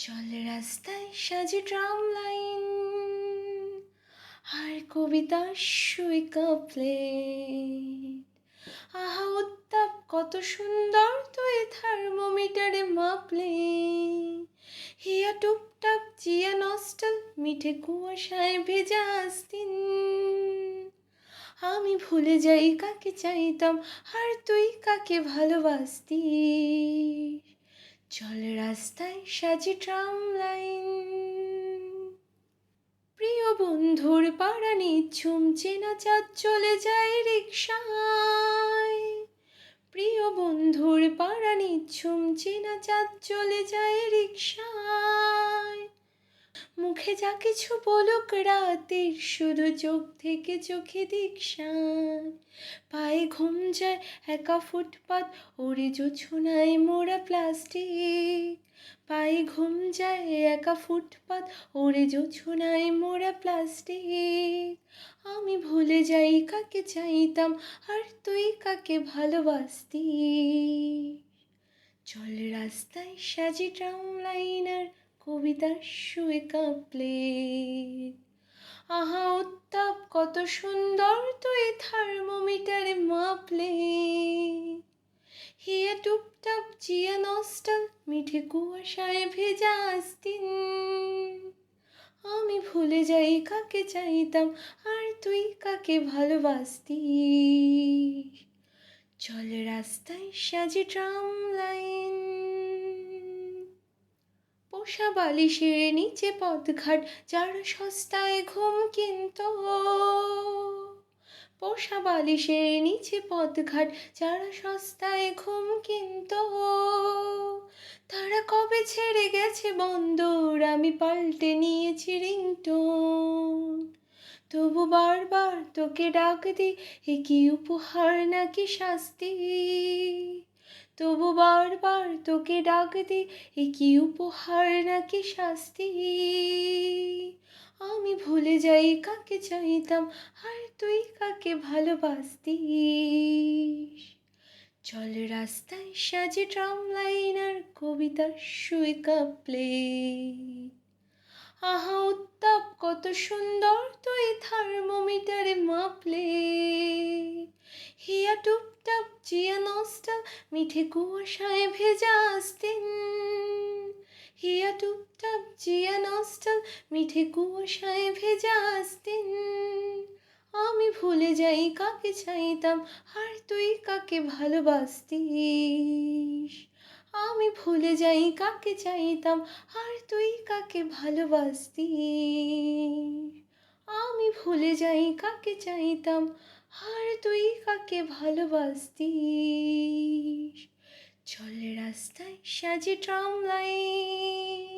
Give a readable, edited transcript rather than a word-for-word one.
চল রাস্তায় সাজে ট্রাম লাইন আর কবিতার সুইকা প্লেট। আহা উত্তাপ কত সুন্দর তুই থার্মোমিটারে মাপলে। হিয়া টুপটাপ চিয়া নস্টাল মিঠে কুয়াশায় ভেজা আস্তিন। আমি ভুলে যাই কাকে চাইতাম আর তুই কাকে ভালোবাসতি। চল রাস্তায় সাজে ট্রাম লাইন। প্রিয় বন্ধুর পাড়া নিঝুম চেনা চাঁদ চলে যায় রিকশায়। প্রিয় বন্ধুর পাড়া নিঝুম চেনা চাঁদ চলে যায় রিকশায়। মুখে যা কিছু বলুক রাতের শুধু চোখ থেকে চোখে দীক্ষায়। পায়ে ঘুম যায় একা ফুটপাত ওরে জোছনায় মোড়া প্লাস্টিক। পায়ে ঘুম যায় একা ফুটপাত ওরে জোছনায় মোড়া প্লাস্টিক। আমি ভুলে যাই কাকে চাইতাম আর তুই কাকে ভালোবাসতি। চল রাস্তায় সাজে ট্রাম লাইন আর কবিতার সুইকা প্লেট। আহা উত্তাপ কত সুন্দর তুই থার্মোমিটারে মাপলে। হিয়া টুপটাপ চিয়া নস্টাল মিঠে কুয়াশায় ভেজা আস্তিন। আমি ভুলে যাই কাকে চাইতাম আর তুই কাকে ভালোবাসতি। চল রাস্তায় সাজে ট্রাম লাইন। পোষা বালিশের নিচে পথঘাট যারা সস্তায় ঘুম কিনত। পোষা বালিশের নিচে পথঘাট যারা সস্তায় ঘুম কিনত। তারা কবে ছেড়ে গেছে বন্দর আমি পাল্টে নিয়েছি রিংটোন। তবু বারবার তোকে ডাক দি এ কি উপহার নাকি শাস্তি। তবু বারবার তোকে ডাক দি এ কি উপহার নাকি শাস্তি। আমি ভুলে যাই কাকে চাইতাম আর তুই কাকে ভালোবাসতি। চল রাস্তায় সাজে ট্রাম লাইন আর কবিতার সুইকা প্লেট। আহা উত্তাপ কত সুন্দর তুই থার্মোমিটারে মাপলে। হিয়া টুপটাপ চিয়া নস্টাল মিঠে কুয়াশায় ভেজা আস্তিন। হিয়া টুপটাপ চিয়া নস্টাল মিঠে কুয়াশায় ভেজা আস্তিন। আমি ভুলে যাই কাকে চাইতাম আর তুই কাকে ভালোবাসতি। আমি ভুলে যাই কাকে চাইতাম আর তুই কাকে ভালোবাসতি। আমি ভুলে যাই কাকে চাইতাম আর তুই কাকে ভালোবাসতি। চল রাস্তায় সাজে ট্রাম লাইন।